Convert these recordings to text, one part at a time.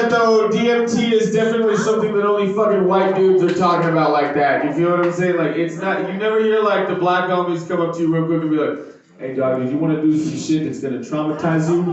that though, DMT is definitely something that only fucking white dudes are talking about like that. You feel what I'm saying? Like, it's not, you never hear like the black homies come up to you real quick and be like, hey dog, did you want to do some shit that's gonna traumatize you?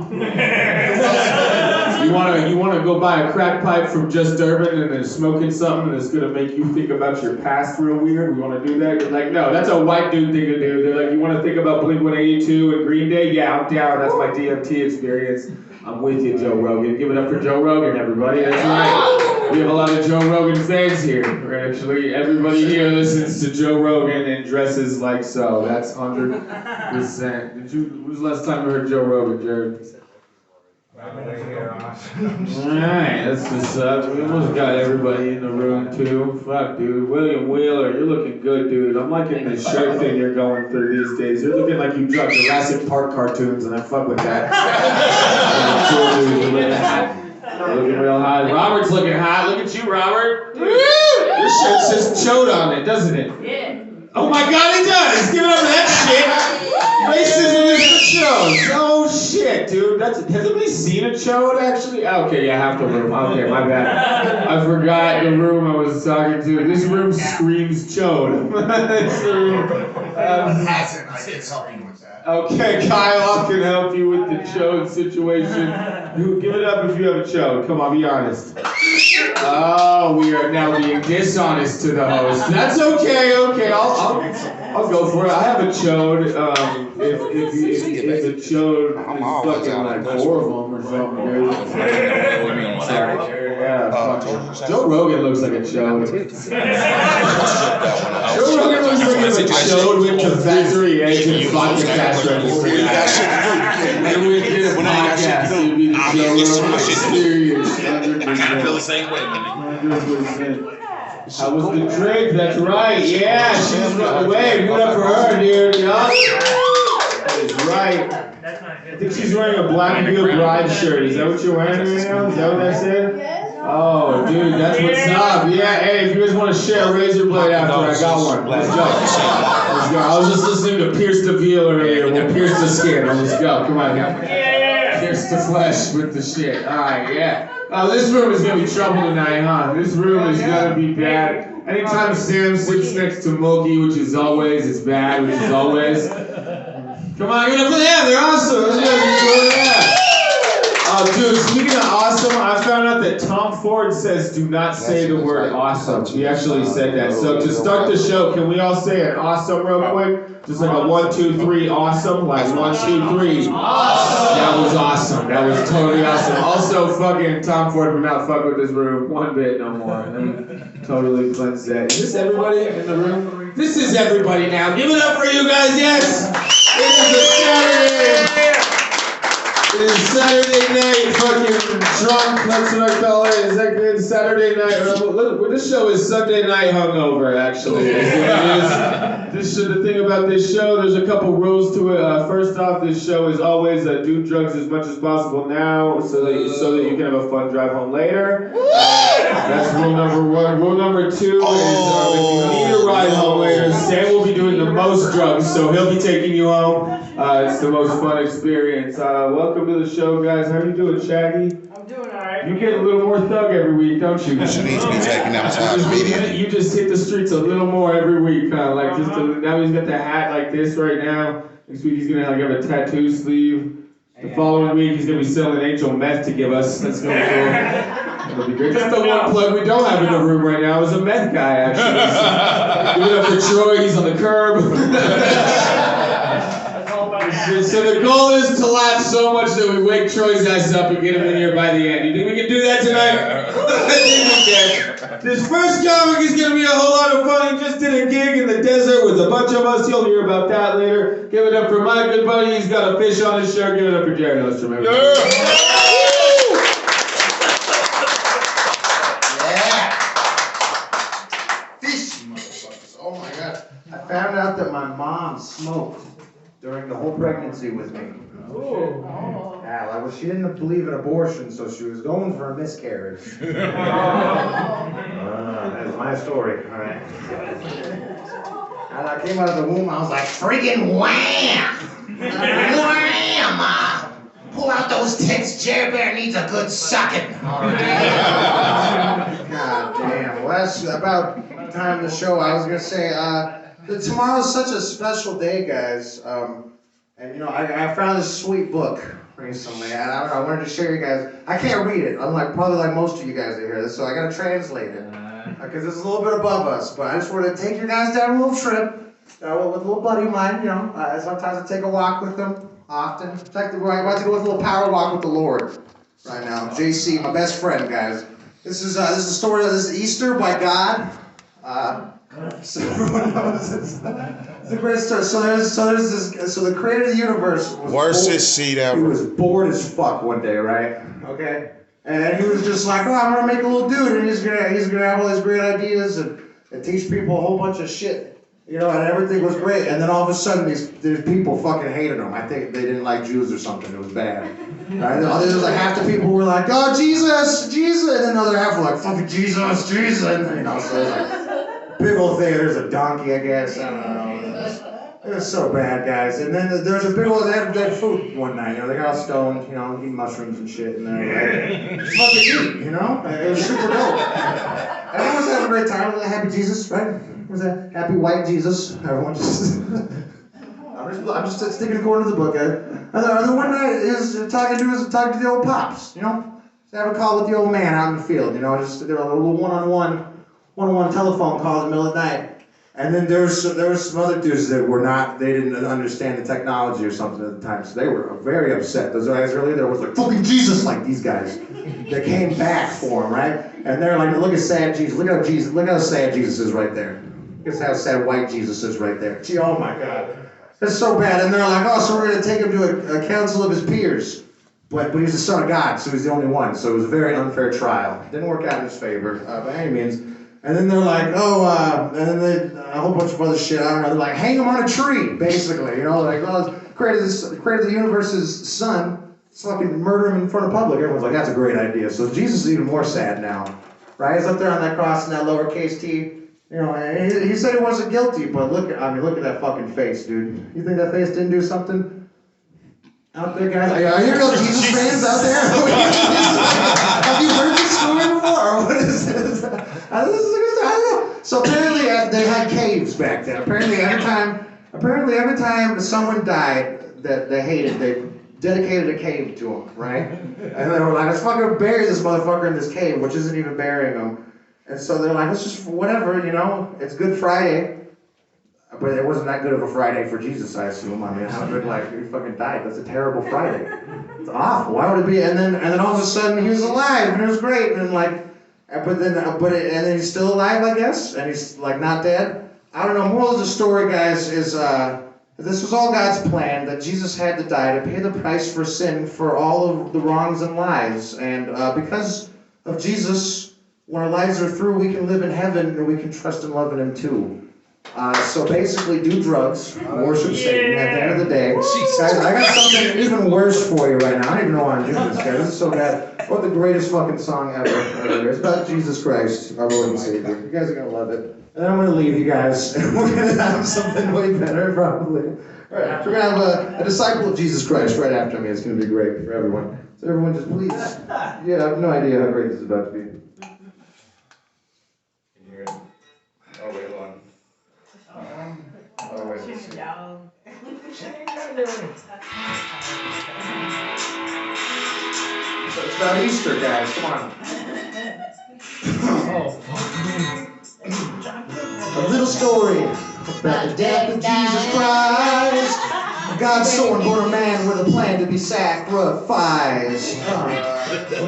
You wanna go buy a crack pipe from Just Urban and then smoking something that's gonna make you think about your past real weird? We wanna do that? You're like, no, that's a white dude thing to do. They're like, you wanna think about Blink-182 and Green Day? Yeah, I'm down. That's my DMT experience. I'm with you, Joe Rogan. Give it up for Joe Rogan, everybody. That's right. We have a lot of Joe Rogan fans here. Actually, everybody here listens to Joe Rogan and dresses like so. That's 100%. When was the last time you heard Joe Rogan, Jared? Alright, that's what's up. We almost got everybody in the room too. Fuck, dude. William Wheeler, you're looking good, dude. I'm liking this shirt thing you're going through these days. You're looking like you dropped Jurassic Park cartoons, and I fuck with that. You're looking real hot. Robert's looking hot. Look at you, Robert. Your shirt says chode on it, doesn't it? Yeah. Oh my god, it does! Give it up for that shit! Racism is for chodes. Oh shit, dude. Has anybody seen a chode actually? Okay, yeah, half the room. Okay, my bad. I forgot the room I was talking to. This room screams chode. This room, hasn't. I can help you with that. okay, Kyle can help you with the chode situation. You give it up if you have a chode. Come on, be honest. Oh, we are now being dishonest to the host. That's okay. Okay, I'll go for it. I have a chode. If a chode is fucking like 4 of them or something, dude. Sorry. Yeah. Joe Rogan looks like a chode. Joe Rogan looks like a chode with the factory eggs and vodka cash register. And we did a podcast. It'd be the Joe Rogan experience. I feel the same way. 100%. How was the drink? That's right. Yeah, she's running away. Good up for her, dude. Yup. That is right. I think she's wearing a Black Veil Bride shirt. Is that what you're wearing right now? Is that what I said? Oh, dude, that's what's up. Yeah, hey, if you guys want to share a razor blade after, I got one. Let's go. Let's go. I was just listening to Pierce the Veal earlier. We'll pierce the skin. Let's go. Come on now. Pierce the flesh with the shit. Alright, yeah. This room is gonna be trouble tonight, huh? This room is gonna be bad. Anytime Sam sits next to Mookie, which is always, it's bad, which is always. Come on, give it up for them. They're awesome. Let's go. Yeah. Dude, speaking of awesome, I found out that Tom Ford says do not say the word awesome. He actually said that. So to start the show, can we all say an awesome real quick? Just like a 1, 2, 3, awesome. Like 1, 2, 3. Awesome. That was awesome. That was totally awesome. Also, fucking Tom Ford would not fuck with this room one bit no more. And totally cleanse that. Is this everybody in the room? This is everybody now. Give it up for you guys, yes! It is a Saturday! It is Saturday night, fucking drunk, that's what I call it. Is that good? Saturday night. This show is Sunday night hungover, actually. Is what it is. The thing about this show, there's a couple rules to it. First off, this show is always do drugs as much as possible now, so that you can have a fun drive home later. That's rule number 1. Rule number 2 is if you need a ride home later, Sam will be doing the most drugs, so he'll be taking you home. It's the most fun experience. Welcome to the show, guys. How you doing, Shaggy? I'm doing alright. You get a little more thug every week, don't you? You need to be taken outside immediately. You just hit the streets a little more every week, kind of like now he's got the hat like this right now. Next week he's gonna have a tattoo sleeve. The following week he's gonna be selling angel meth to give us. That's gonna be cool. That'll be great. Just the one plug we don't have in the room right now is a meth guy, actually. So, give it up for Troy. He's on the curb. So the goal is to laugh so much that we wake Troy's ass up and get him in here by the end. You think we can do that tonight? I think we can. This first comic is going to be a whole lot of fun. He just did a gig in the desert with a bunch of us. You'll hear about that later. Give it up for my good buddy. He's got a fish on his shirt. Give it up for Jared Ostrom. Yeah. Fish, motherfuckers. Oh my god. I found out that my mom smoked during the whole pregnancy with me. Yeah, like, well, she didn't believe in abortion, so she was going for a miscarriage. That's my story, all right. And I came out of the womb, I was like, friggin' wham! Wham! Pull out those tits kids, Jerry Bear needs a good sucking. All right. God damn. Well, that's about time of the show. I was gonna say, tomorrow's such a special day, guys. And you know, I found this sweet book recently, and I wanted to share you guys. I can't read it. I'm probably like most of you guys are here, so I gotta translate it because it's a little bit above us. But I just wanted to take you guys down a little trip with a little buddy of mine. You know, sometimes I take a walk with them. Often, in fact, I'm about to go with a little power walk with the Lord right now. JC, my best friend, guys. This is a story of this Easter by God. So everyone knows it's a great story. So the creator of the universe was Worstest seat ever. He was bored as fuck one day, right? Okay, and he was just like, oh, I'm gonna make a little dude, and he's gonna have all these great ideas and teach people a whole bunch of shit. You know, and everything was great, and then all of a sudden these people fucking hated him. I think they didn't like Jews or something. It was bad. Right? There was like half the people were like, oh, Jesus, Jesus, and then the other half were like, fucking Jesus, Jesus, and you know, so it was like big old thing. There's a donkey, I guess. I don't know. It was so bad, guys. And then there was a big old, they had food one night. You know, they got all stoned, you know, eating mushrooms and shit, and then like, just fucking eat, you know. It was super dope. Everyone was having a great time with the happy Jesus, right? Was that happy white Jesus? Everyone just. I'm just sticking according to the book. And the one night is talking to the old pops. You know, just have a call with the old man out in the field. You know, just a little one-on-one telephone call in the middle of the night. And then there was some other dudes that they didn't understand the technology or something at the time, so they were very upset. Those guys earlier there was like fucking Jesus, like these guys. They came back for him, right? And they're like, look at sad Jesus. Look how sad Jesus is right there. Look how sad white Jesus is right there. Gee, oh my God. It's so bad. And they're like, oh, so we're going to take him to a council of his peers. But he's the son of God, so he's the only one. So it was a very unfair trial. Didn't work out in his favor by any means. And then they're like, and then a whole bunch of other shit, I don't know. They're like, hang him on a tree, basically. You know, like, well, created the universe's son. Let's fucking murder him in front of public. Everyone's like, that's a great idea. So Jesus is even more sad now. Right? He's up there on that cross in that lowercase t. You know, and he said he wasn't guilty, but look at that fucking face, dude. You think that face didn't do something? Out there, guys? Here go Jesus fans out there. Have you heard this story before? Or what is this? I don't know. So apparently they had caves back then. Apparently every time someone died that they hated, they dedicated a cave to him, right? And they were like, let's fucking bury this motherfucker in this cave, which isn't even burying him. And so they're like, let's just, whatever, you know, it's Good Friday. But it wasn't that good of a Friday for Jesus, I assume. I mean, how good, like, he fucking died. That's a terrible Friday. It's awful. Why would it be? And then all of a sudden he was alive, and it was great. And like, and then he's still alive, I guess, and he's like not dead. I don't know. Moral of the story, guys, is this was all God's plan, that Jesus had to die to pay the price for sin, for all of the wrongs and lies. And because of Jesus, when our lives are through, we can live in heaven, and we can trust and love in Him too. So basically, do drugs, worship Satan at the end of the day. Guys, I got something even worse for you right now. I don't even know why I'm doing this, guys. This is so bad. What the greatest fucking song ever. It's about Jesus Christ, our Lord and Savior. You guys are going to love it. And then I'm going to leave you guys, and we're going to have something way better, probably. All right, we're going to have a disciple of Jesus Christ right after me. It's going to be great for everyone. So everyone just please. Yeah, I have no idea how great this is about to be. Can you hear it? Oh, wait, hold on. Oh, wait, let's see. So it's about Easter, guys. Come on. A little story about the death of Jesus Christ. God's son born a man with a plan to be sacrificed.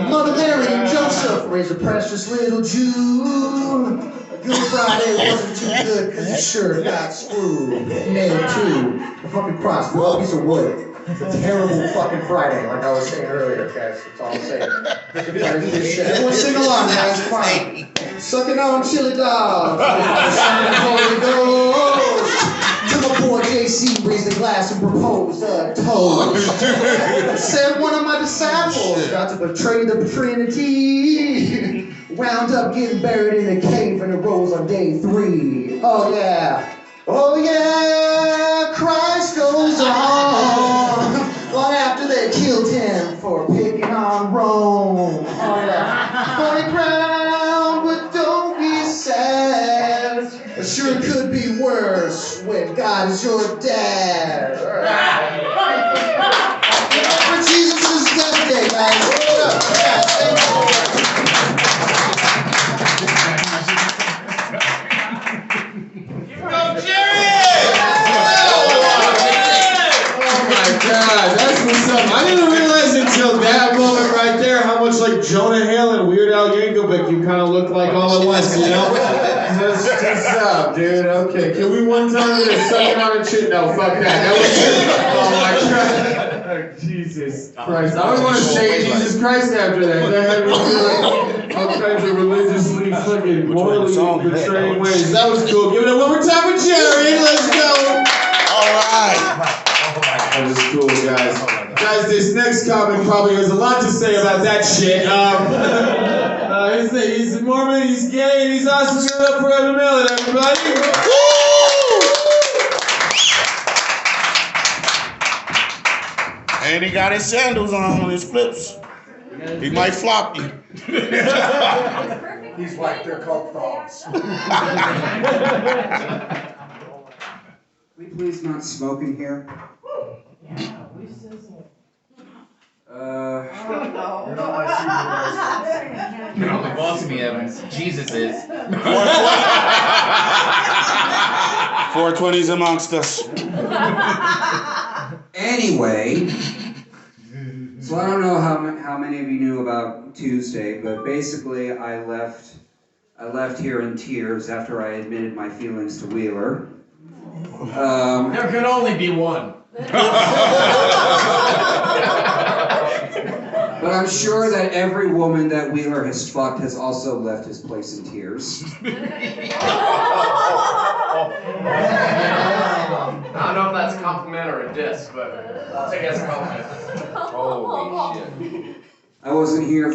Mother Mary and Joseph raised a precious little Jew. Good Friday wasn't too good because he sure got screwed. Nailed to a fucking cross with a piece of wood. It's a terrible fucking Friday, like I was saying earlier, guys. That's all I'm saying. Everyone sing along, guys. Come on. Sucking on chili dogs. Holy Ghost. To my boy JC raised a glass and proposed a toast. Said one of my disciples got to betray the Trinity. Wound up getting buried in a cave and it rose on day 3. Oh yeah. Oh yeah. Christ goes on. Long after they they killed him for picking on Rome. Funny crown, but don't be sad. It sure could be worse when God is your dad. For Jesus' death day, guys. Hold up. Yeah, thank you. God, that's what's up. I didn't realize until that moment right there how much like Jonah Hill and Weird Al Yankovic you kind of look like all at once, you know? What's up, dude? Okay, can we one time get a sucking on a chin? No, fuck that. That was oh my God. Jesus Christ. I always want to say Jesus Christ after that. That had me feel like all kinds of religiously fucking morally betraying ways. That was cool. Give it up one more time for Jerry. Let's go. All right. That was cool, guys. Guys, this next comic probably has a lot to say about that shit. He's a Mormon, he's gay, and he's awesome. Give it up for Evan Millen, everybody. And he got his sandals on his flips. He might flop you. He's like their coke thongs. We please not smoke in here? You're not the boss of me, Evans. Jesus is. 420's amongst us. Anyway, so I don't know how many of you knew about Tuesday, but basically I left here in tears after I admitted my feelings to Wheeler. There could only be one. But I'm sure that every woman that Wheeler has fucked has also left his place in tears. I don't know if that's a compliment or a diss, but I'll take it as a compliment. Holy shit. I wasn't here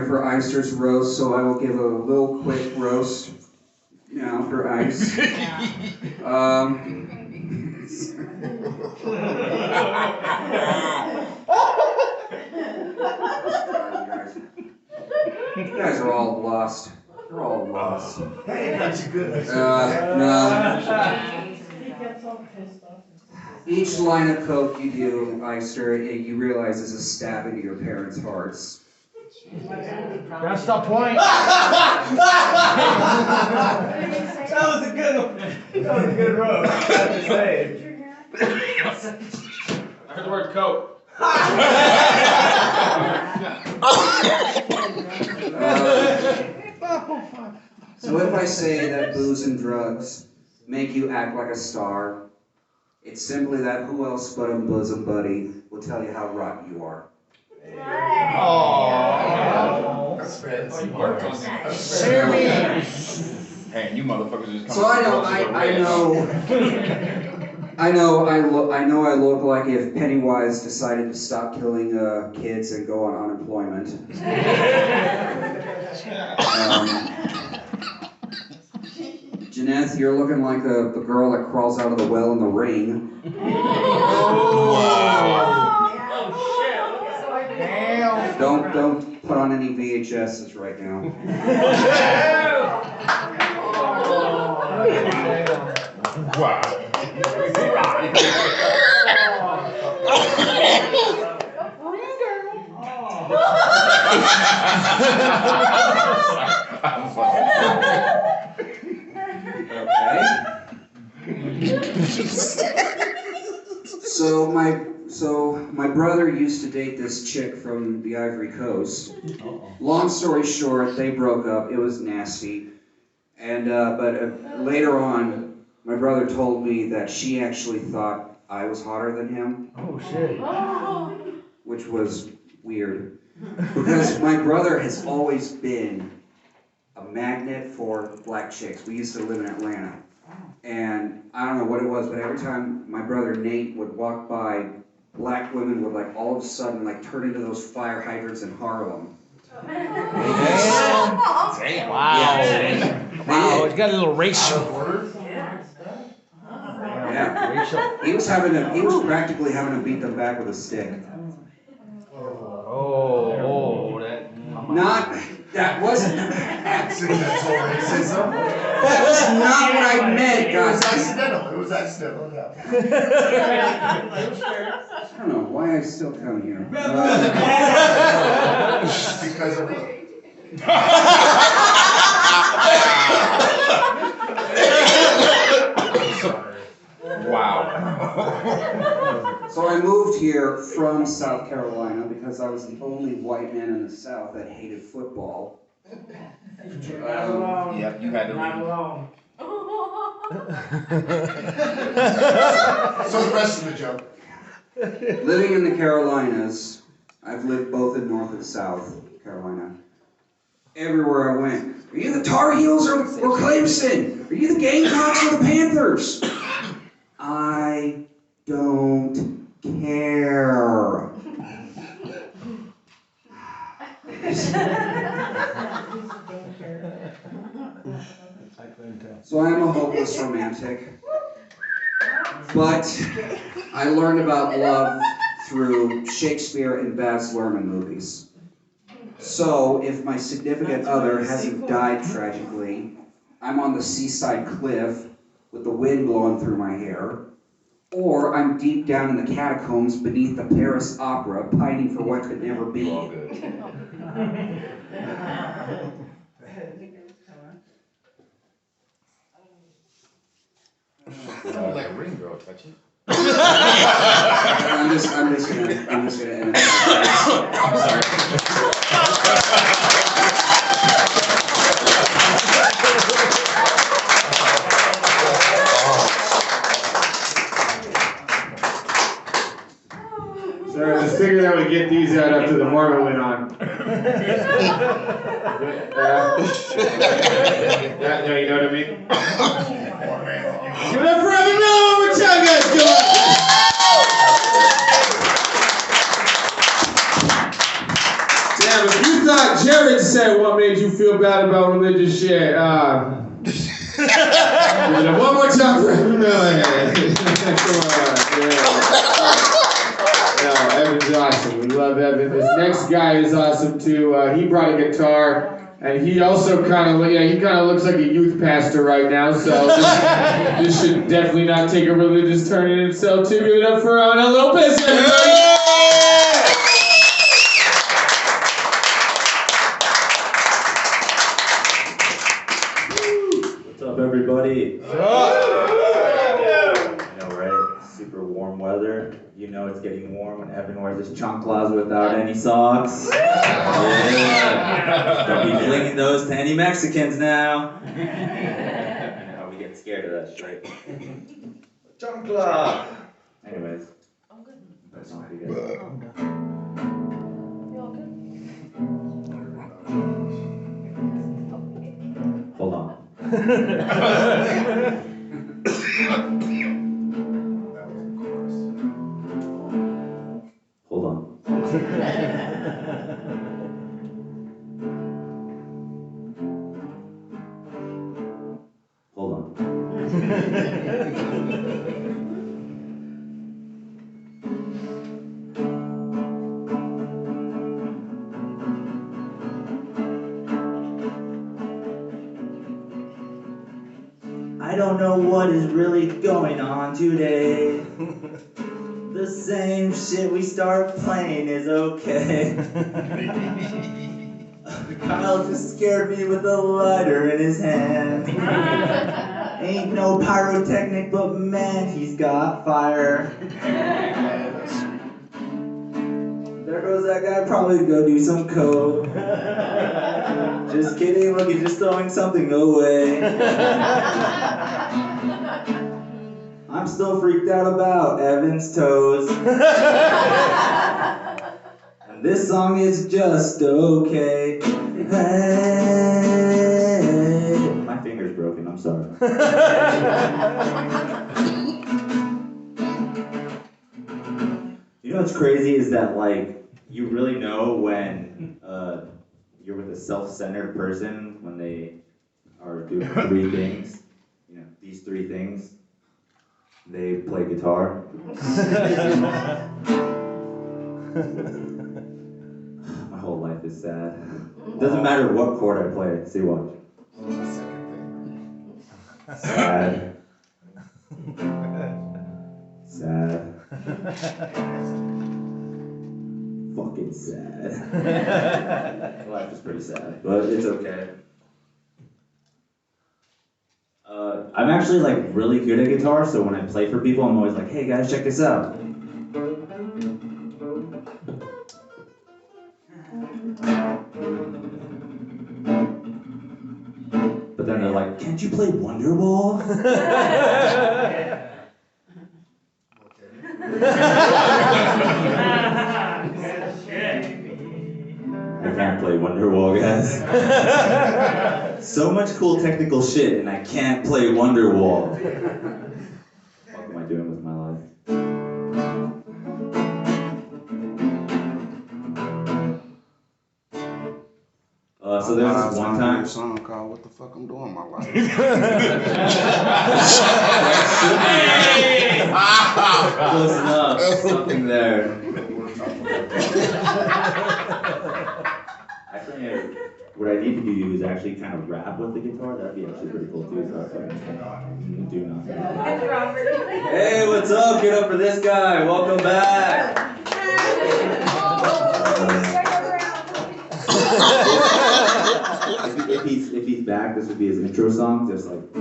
for Eister's roast, so I will give a little quick roast now for Ice. You guys are all lost. You're all lost. No. Each line of coke you do, Eister, you realize is a stab into your parents' hearts. That's the point. That was a good one. That was a good roast. I have to say. I heard the word coke. So if I say that booze and drugs make you act like a star, it's simply that who else but a bosom buddy will tell you how rotten you are. You worked on that. Hey, you motherfuckers just come. So I know I look like if Pennywise decided to stop killing kids and go on unemployment. Janeth, you're looking like the girl that crawls out of the well in The Ring. Don't put on any VHSs right now. Wow. So my brother used to date this chick from the Ivory Coast. Long story short, they broke up. It was nasty. And but later on, my brother told me that she actually thought I was hotter than him. Oh shit. Which was weird. Because my brother has always been a magnet for black chicks. We used to live in Atlanta. And I don't know what it was, but every time my brother Nate would walk by, black women would like all of a sudden like turn into those fire hydrants in Harlem. Damn. Wow. Yeah. Wow, it's got a little racial. Yeah. He was practically having to beat them back with a stick. That wasn't Accidental racism. That was not what I meant, It was guys. accidental. It was accidental. Yeah. I don't know why I still come here. Because of Wow. So I moved here from South Carolina because I was the only white man in the South that hated football. Yep, you had to leave. So the rest of the joke. Living in the Carolinas, I've lived both in North and South Carolina. Everywhere I went, are you the Tar Heels or Clemson? Are you the Gamecocks or the Panthers? I don't care. So I am a hopeless romantic. But I learned about love through Shakespeare and Baz Luhrmann movies. So if my significant other hasn't died tragically, I'm on the seaside cliff with the wind blowing through my hair, or I'm deep down in the catacombs beneath the Paris Opera, pining for what could never be. All good. Don't let Ring Girl touch it. I'm just gonna end it. I'm sorry. Sorry, I just figured I would get these out after the Marvin went on. No, you know what I mean? Give it up for Evan Miller one more time, guys. Give it up. Damn, if you thought Jared said what made you feel bad about religious shit, give it up one more time for Evan Miller. Come on, yeah. No, Evan's awesome. We love Evan. This next guy is awesome too. He brought a guitar, and he also kind of looks like a youth pastor right now. So this should definitely not take a religious turn in itself too. Give it up for Ana Lopez, everybody. What's up, everybody? I know, right? Super warm weather. You know it's getting warm when Evan wears his chanclas without any socks. Yeah. Don't be flinging those to any Mexicans now. I know, we get scared of that shit. Chancla! Anyways. I'm good. That's not good. Hold on. Hold on. Hold on. I don't know what is really going on today. The same shit we start playing is okay. Kyle just scared me with a lighter in his hand. Ain't no pyrotechnic, but man, he's got fire. There goes that guy, probably go do some coke. Just kidding, look, he's just throwing something away. I'm still freaked out about Evan's toes. And this song is just okay. Hey. My finger's broken, I'm sorry. You know what's crazy is that, like, you really know when you're with a self-centered person when they are doing three things. You know, these three things. They play guitar. My whole life is sad. Doesn't matter what chord I play. See, watch. Sad. Sad. Fucking sad. Life is pretty sad, but it's okay. I'm actually like really good at guitar, so when I play for people, I'm always like, hey guys, check this out. But then they're like, can't you play Wonderwall? I can't play Wonderwall, guys. So much cool technical shit, and I can't play Wonderwall. What am I doing with my life? So there's this one time. A song called "What the Fuck I'm Doing My Life." Close enough. Something there. Actually, what I need to do is actually kind of rap with the guitar. That'd be actually pretty cool too. So I do nothing. Hey, what's up? Get up for this guy. Welcome back. If he's back, this would be his intro song. Just like.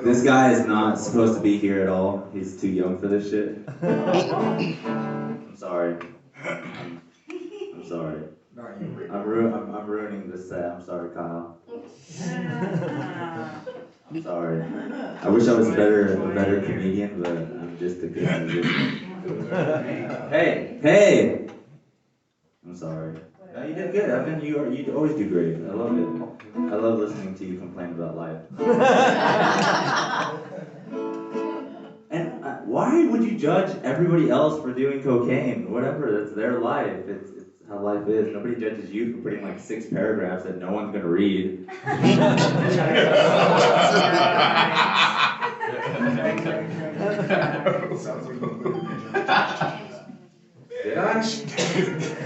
This guy is not supposed to be here at all. He's too young for this shit. I'm sorry. I'm sorry. I'm ruining this set. I'm sorry, Kyle. I'm sorry. I wish I was a better comedian, but I'm just a good musician. Hey! I'm sorry. No, you did good, Evan. You always do great. I love it. I love listening to you complain about life. And why would you judge everybody else for doing cocaine? Whatever, that's their life. It's how life is. Nobody judges you for putting like 6 paragraphs that no one's gonna read. Did I?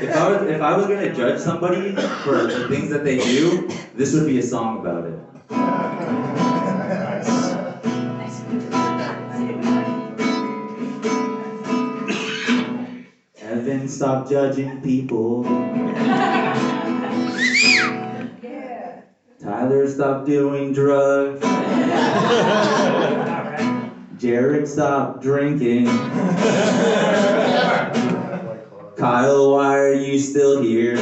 If I was gonna judge somebody for the things that they do, this would be a song about it. Evan, stop judging people. Tyler, stop doing drugs. Jared, stop drinking. Kyle, why are you still here?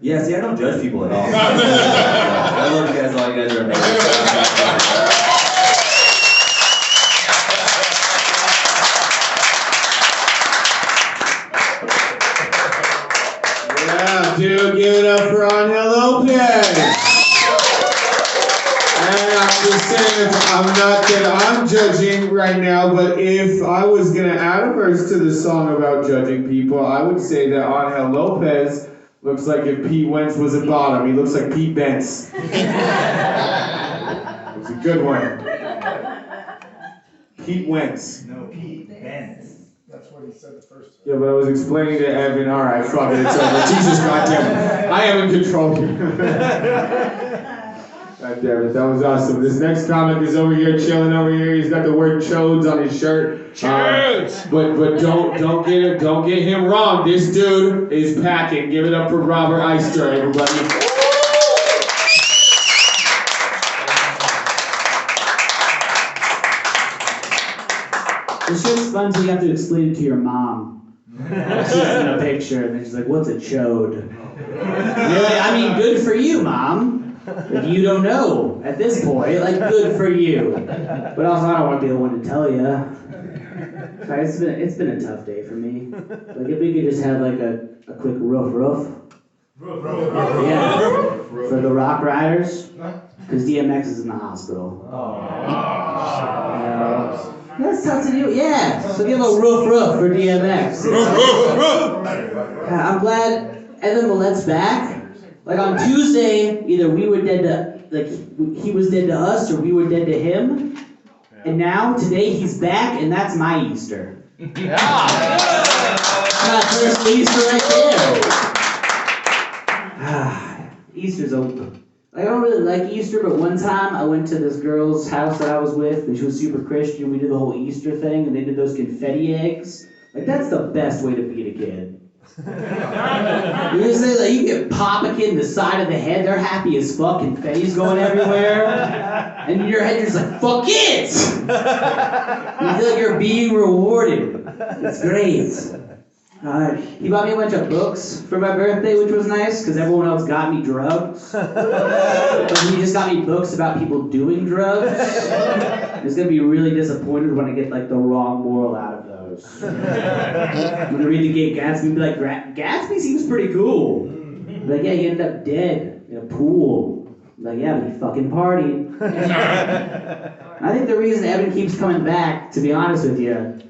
Yeah, see, I don't judge people at all. I love you guys, all you guys are amazing. Yeah, dude, give it up for Angel Lopez. And I'm just saying, I'm judging right now, but if I was gonna add a verse to the song about judging people, I would say that Angel Lopez looks like if Pete Wentz was a bottom. He looks like Pete Wentz. It's a good one. Pete Wentz. No, Pete Wentz. That's what he said the first time. Yeah, but I was explaining to Evan, alright, fuck it, it's over. Jesus goddamn it. I am in control here. God damn it, that was awesome. This next comic is over here, chilling over here. He's got the word chodes on his shirt. Chodes! But don't get him wrong. This dude is packing. Give it up for Robert Eister, everybody. It's just fun so you have to explain it to your mom. She's in a picture and then she's like, what's a chode? You're like, I mean, good for you, Mom. If you don't know at this point, like, good for you. But also, I don't want to be the one to tell you. Sorry, it's been a tough day for me. Like, if we could just have, like, a quick roof. Yeah, for the Rock Riders. Because DMX is in the hospital. That's tough to do. Yeah, so give a roof for DMX. I'm glad Evan Millett's back. Like on Tuesday, either we were dead to, like, he was dead to us, or we were dead to him. And now, today, he's back, and that's my Easter. My first Easter right there. Easter's open. Like, I don't really like Easter, but one time I went to this girl's house that I was with, and she was super Christian. We did the whole Easter thing, and they did those confetti eggs. Like, that's the best way to beat a kid. You just say, like, you can pop a kid in the side of the head, they're happy as fuck, confetti's going everywhere. And in your head, you're just like, fuck it! You feel like you're being rewarded. It's great. He bought me a bunch of books for my birthday, which was nice, because everyone else got me drugs. But he just got me books about people doing drugs. He's gonna be really disappointed when I get like the wrong moral out of those. I'm gonna read The Great Gatsby and be like, Gatsby seems pretty cool. Like, yeah, he ended up dead in a pool. Like, yeah, but he fucking partied. I think the reason Evan keeps coming back, to be honest with you,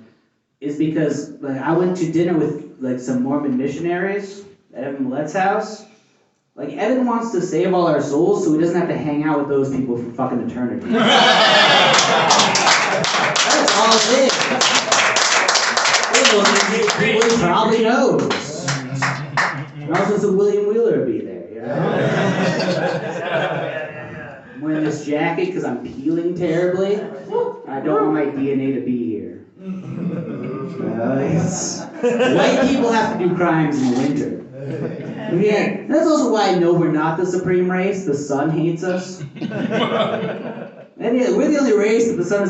is because like I went to dinner with like some Mormon missionaries at Evan Millett's house. Like Evan wants to save all our souls so he doesn't have to hang out with those people for fucking eternity. That's all it is. People he probably knows. And also so William Wheeler would be there, you know? I'm wearing this jacket because I'm peeling terribly. I don't want my DNA to be here. White people have to do crimes in the winter. Yeah, that's also why I know we're not the supreme race. The sun hates us. And yeah, we're the only race that the sun is